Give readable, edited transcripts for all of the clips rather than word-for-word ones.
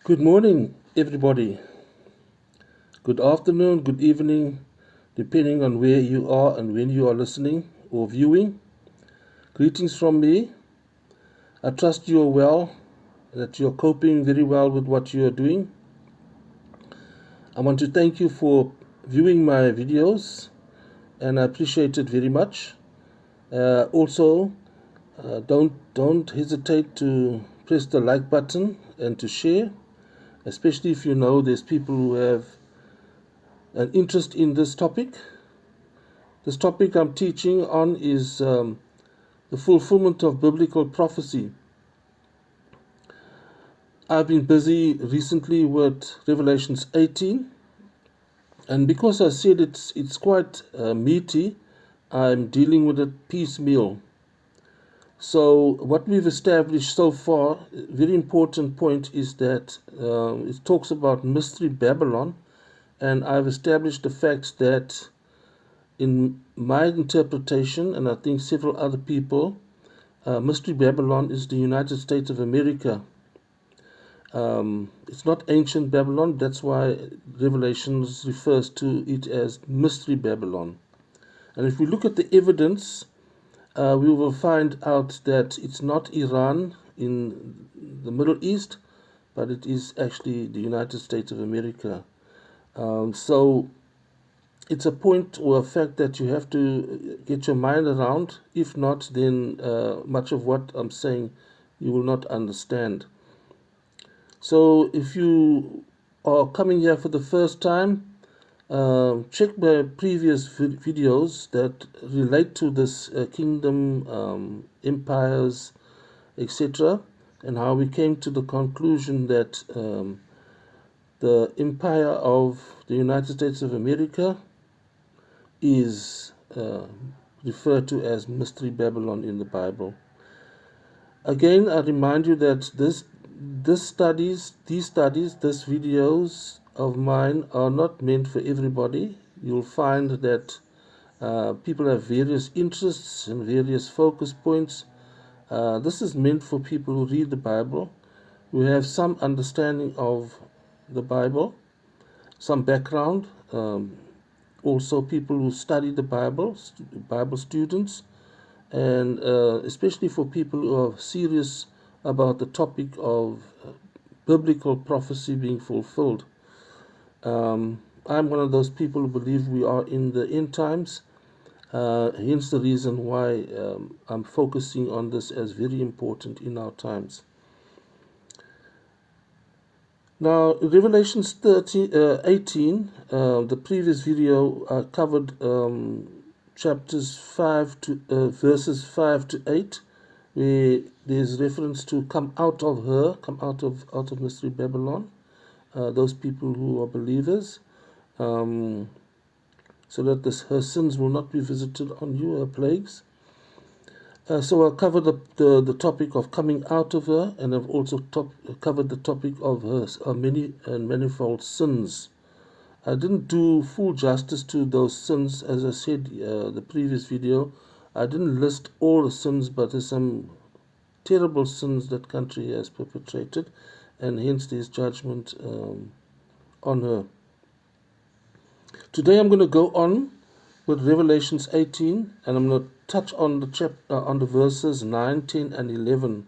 Good morning, everybody. Good afternoon, good evening, depending on where you are and when you are listening or viewing. Greetings from me. I trust you are well, that you are coping very well with what you are doing. I want to thank you for viewing my videos, and I appreciate it very much. Also, don't hesitate to press the like button and to share, especially if you know there's people who have an interest in this topic. This topic I'm teaching on is the fulfillment of biblical prophecy. I've been busy recently with Revelations 18, and because I said it's quite meaty, I'm dealing with it piecemeal. So what we've established so far, a very important point, is that it talks about Mystery Babylon, and I've established the fact that in my interpretation, and I think several other people, Mystery Babylon is the United States of America. It's not ancient Babylon, that's why Revelations refers to it as Mystery Babylon. And if we look at the evidence, we will find out that it's not Iran in the Middle East, but it is actually the United States of America. So it's a point or a fact that you have to get your mind around. If not, then much of what I'm saying you will not understand. So if you are coming here for the first time, check my previous videos that relate to this kingdom, empires, etc., and how we came to the conclusion that the empire of the United States of America is referred to as Mystery Babylon in the Bible. Again, I remind you that these videos of mine are not meant for everybody. You'll find that people have various interests and various focus points. This is meant for people who read the Bible, who have some understanding of the Bible, some background, also people who study the Bible, Bible students, and especially for people who are serious about the topic of biblical prophecy being fulfilled. I'm one of those people who believe we are in the end times, hence the reason why I'm focusing on this as very important in our times. Now, Revelations 18, the previous video covered chapters 5 to verses 5 to 8, where there's reference to come out of her, come out of Mystery Babylon, those people who are believers, so that her sins will not be visited on you, her plagues. So I'll cover the topic of coming out of her, and I've also covered the topic of her many and manifold sins. I didn't do full justice to those sins, as I said the previous video. I didn't list all the sins, but there's some terrible sins that country has perpetrated, and hence there's judgment on her. Today I'm going to go on with Revelations 18, and I'm going to touch on the verses 9, 10, and 11.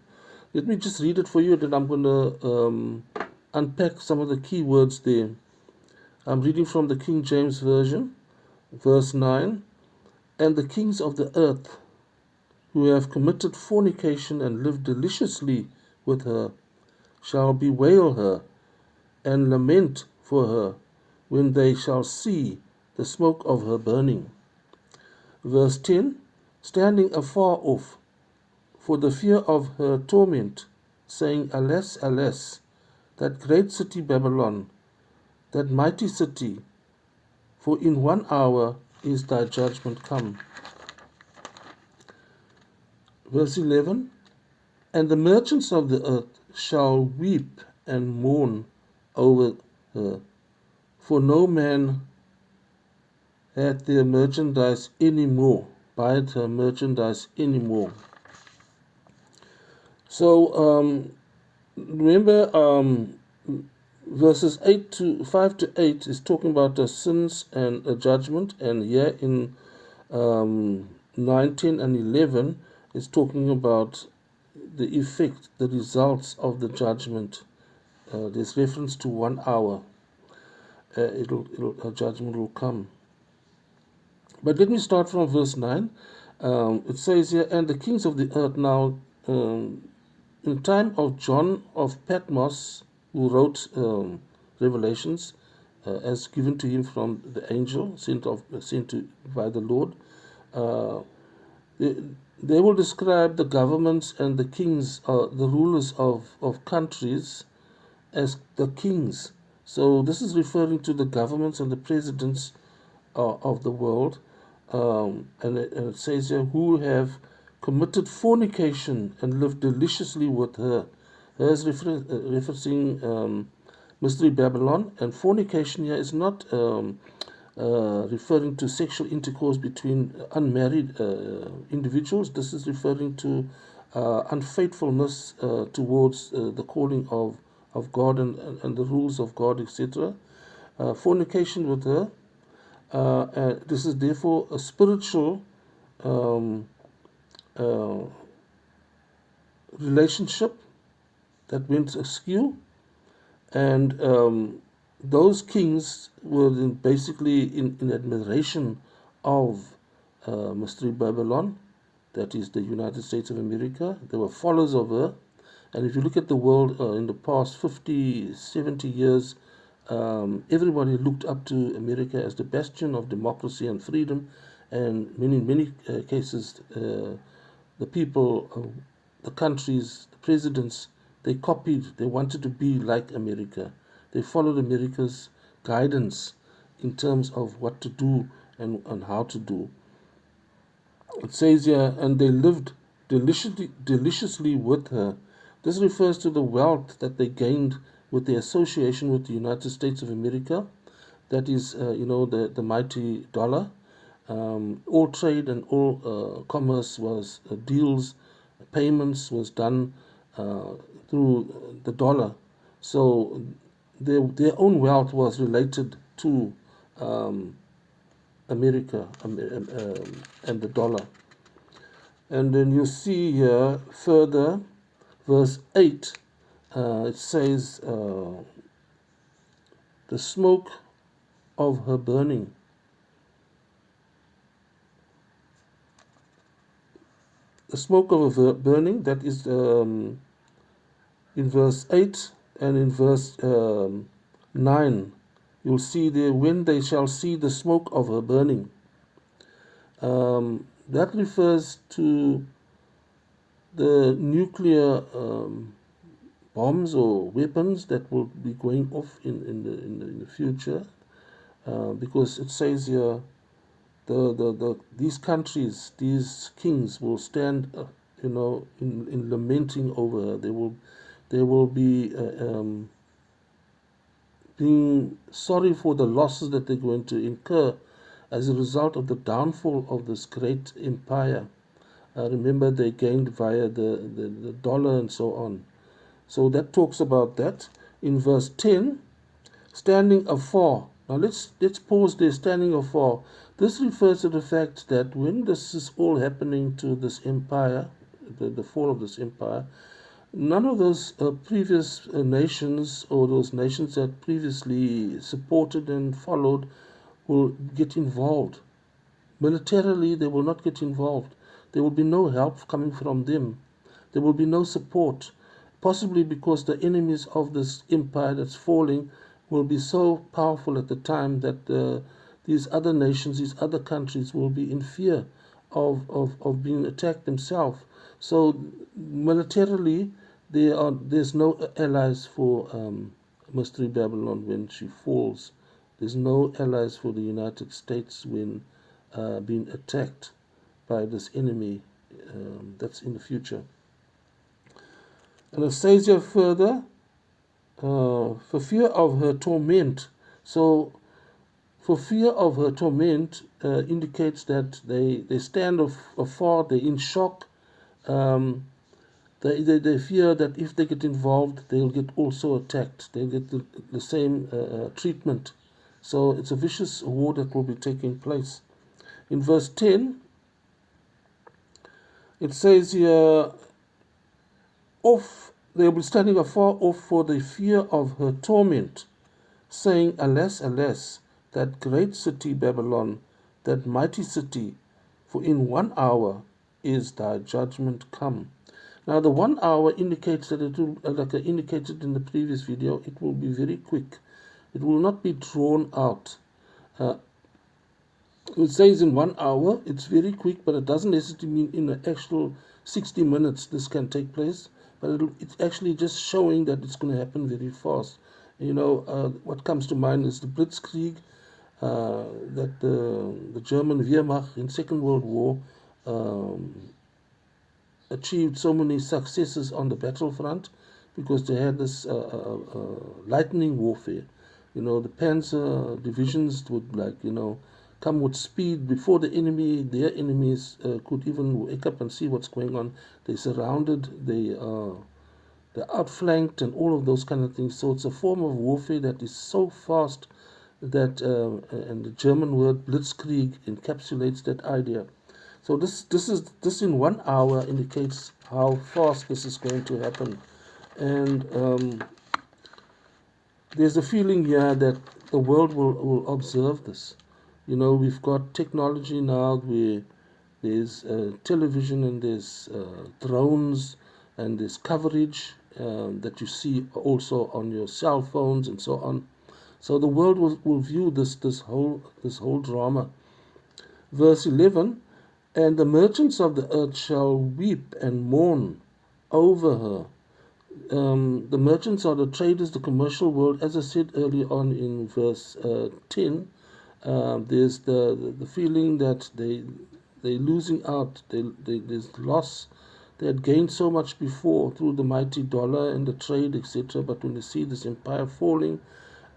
Let me just read it for you, and then I'm going to unpack some of the key words there. I'm reading from the King James Version, verse 9. And the kings of the earth, who have committed fornication and lived deliciously with her, shall bewail her and lament for her when they shall see the smoke of her burning. Verse 10, standing afar off for the fear of her torment, saying, Alas, alas, that great city Babylon, that mighty city, for in 1 hour is thy judgment come. Verse 11, and the merchants of the earth shall weep and mourn over her, for no man had their merchandise anymore, buyeth her merchandise anymore. So remember, verses 5 to 8 is talking about sins and a judgment, and here in 9, 10, and 11 is talking about the effect, the results of the judgment. There's reference to 1 hour. A judgment will come. But let me start from verse 9. It says here, and the kings of the earth now, in the time of John of Patmos, who wrote Revelations, as given to him from the angel sent by the Lord, they will describe the governments and the kings, the rulers of countries, as the kings. So this is referring to the governments and the presidents of the world. And it says here, who have committed fornication and lived deliciously with her. Her is referencing Mystery Babylon, and fornication here is not referring to sexual intercourse between unmarried individuals. This is referring to unfaithfulness towards the calling of God and the rules of God, etc. Fornication with her. This is therefore a spiritual relationship that went askew, and those kings were basically in admiration of Mystery Babylon, that is the United States of America. They were followers of her. And if you look at the world in the past 50, 70 years, everybody looked up to America as the bastion of democracy and freedom, and in many cases, the people, the countries, the presidents, they copied, they wanted to be like America. They followed America's guidance in terms of what to do and how to do. It says here, and they lived deliciously with her. This refers to the wealth that they gained with the association with the United States of America. That is, the mighty dollar. All trade and all commerce was deals, payments was done through the dollar. So their own wealth was related to America and the dollar. And then you see here further, verse 8, it says, the smoke of her burning. The smoke of her burning, that is in verse 8, and in verse 9, you'll see there, when they shall see the smoke of her burning. That refers to the nuclear bombs or weapons that will be going off in the future, because it says here, these countries, these kings will stand, in lamenting over her. They will be being sorry for the losses that they're going to incur as a result of the downfall of this great empire. Remember, they gained via the dollar and so on. So that talks about that. In verse 10, standing afar. Now let's pause there, standing afar. This refers to the fact that when this is all happening to this empire, the fall of this empire, none of those previous nations, or those nations that previously supported and followed, will get involved. Militarily, they will not get involved. There will be no help coming from them. There will be no support, possibly because the enemies of this empire that's falling will be so powerful at the time that these other nations, these other countries will be in fear of being attacked themselves. So militarily, there's no allies for Mystery Babylon when she falls. There's no allies for the United States when being attacked by this enemy that's in the future. And it says here further, for fear of her torment. So, for fear of her torment indicates that they stand afar, they're in shock, They fear that if they get involved, they'll get also attacked. They'll get the same treatment. So it's a vicious war that will be taking place. In verse 10, it says here, they'll be standing afar off for the fear of her torment, saying, Alas, alas, that great city Babylon, that mighty city, for in 1 hour is thy judgment come. Now the 1 hour indicates that it will, like I indicated in the previous video, it will be very quick. It will not be drawn out. It says in 1 hour, it's very quick, but it doesn't necessarily mean in the actual 60 minutes this can take place. But it's actually just showing that it's going to happen very fast. What comes to mind is the Blitzkrieg, that the German Wehrmacht in Second World War achieved so many successes on the battlefront because they had this lightning warfare. The Panzer divisions would come with speed before their enemies could even wake up and see what's going on. They surrounded, they're outflanked and all of those kind of things. So it's a form of warfare that is so fast that, and the German word Blitzkrieg encapsulates that idea. So this in 1 hour indicates how fast this is going to happen. And there's a feeling here that the world will observe this. We've got technology now where there's television and there's drones and there's coverage that you see also on your cell phones and so on. So the world will view this whole drama. Verse 11, and the merchants of the earth shall weep and mourn over her. The merchants are the traders, the commercial world. As I said earlier on in verse 10, there's the feeling that they're losing out. There's loss. They had gained so much before through the mighty dollar and the trade, etc. But when they see this empire falling,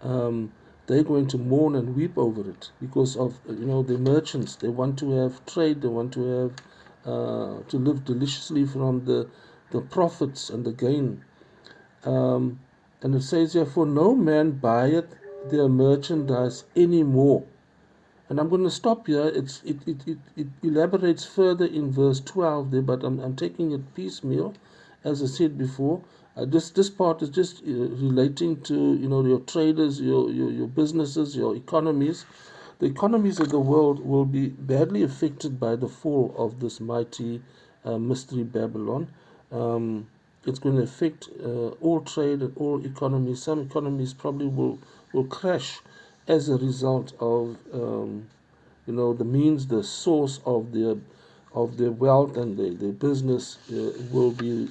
they're going to mourn and weep over it because of the merchants. They want to have trade. They want to have to live deliciously from the profits and the gain. And it says here, for no man buyeth their merchandise anymore. And I'm going to stop here. It elaborates further in verse 12 there, but I'm taking it piecemeal, as I said before. This part is just relating to your traders, your businesses, your economies. The economies of the world will be badly affected by the fall of this mighty mystery Babylon. It's going to affect all trade and all economies. Some economies probably will crash as a result of the means, the source of their wealth and their business will be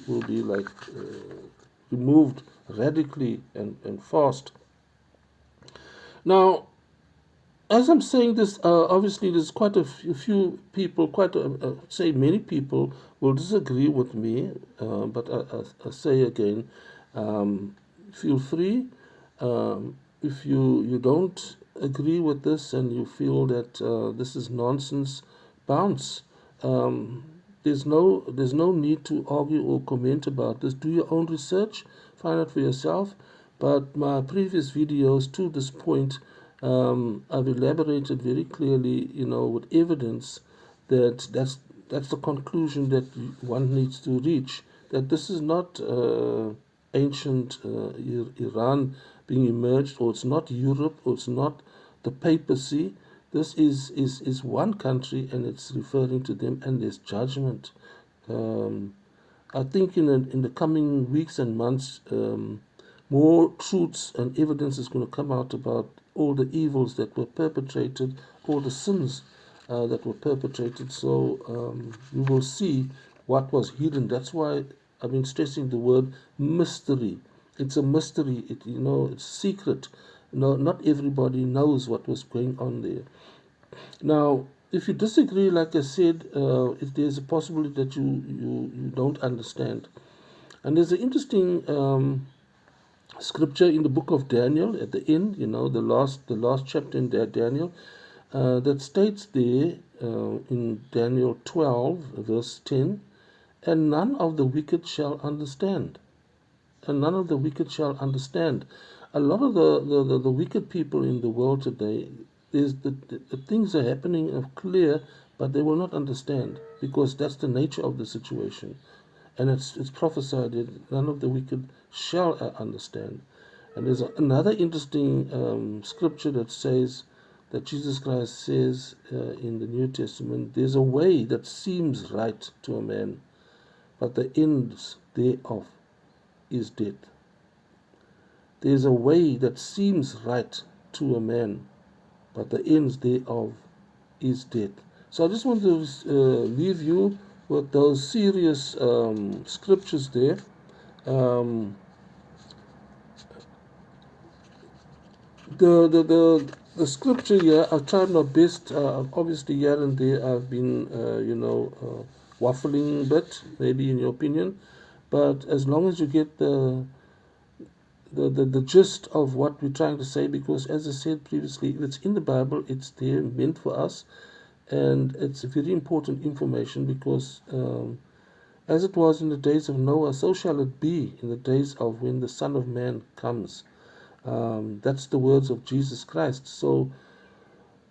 removed radically and fast. Now, as I'm saying this, obviously there's quite a few people, say many people will disagree with me, but I say again, feel free. If you don't agree with this and you feel that this is nonsense, bounce. There's no need to argue or comment about this. Do your own research, find out for yourself. But my previous videos to this point, I've elaborated very clearly, with evidence that's the conclusion that one needs to reach. That this is not ancient Iran being emerged, or it's not Europe, or it's not the papacy. This is one country, and it's referring to them, and there's judgment. I think in the coming weeks and months, more truths and evidence is going to come out about all the evils that were perpetrated, all the sins that were perpetrated. So you will see what was hidden. That's why I've been stressing the word mystery. It's a mystery. It's secret. Not everybody knows what was going on there. Now, if you disagree, like I said, if there's a possibility that you don't understand. And there's an interesting scripture in the book of Daniel at the end, the last chapter in Daniel, that states there in Daniel 12, verse 10, and none of the wicked shall understand. And none of the wicked shall understand. A lot of the wicked people in the world today, is the things are happening are clear, but they will not understand because that's the nature of the situation. And it's prophesied that none of the wicked shall understand. And there's another interesting scripture that says that Jesus Christ says in the New Testament, there's a way that seems right to a man, but the ends thereof is death. There's a way that seems right to a man, but the ends thereof is death. So I just want to leave you with those serious scriptures there. Um, the scripture here, I've tried my best. Obviously, here and there, I've been, waffling a bit, maybe in your opinion. But as long as you get the gist of what we're trying to say, because as I said previously, if it's in the Bible, it's there meant for us, and it's very important information because as it was in the days of Noah, so shall it be in the days of when the Son of Man comes. That's the words of Jesus Christ. So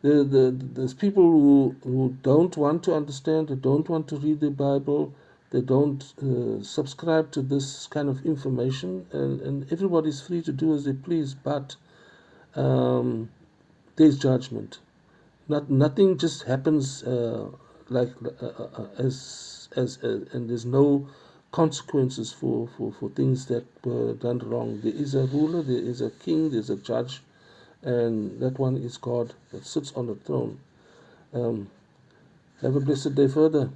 there's people who don't want to understand, they don't want to read the Bible, they don't subscribe to this kind of information, and everybody's free to do as they please, but um, there's judgment. Nothing just happens like and there's no consequences for things that were done wrong. There is a ruler, there is a king, there's a judge, and that one is God that sits on the throne. Have a blessed day further.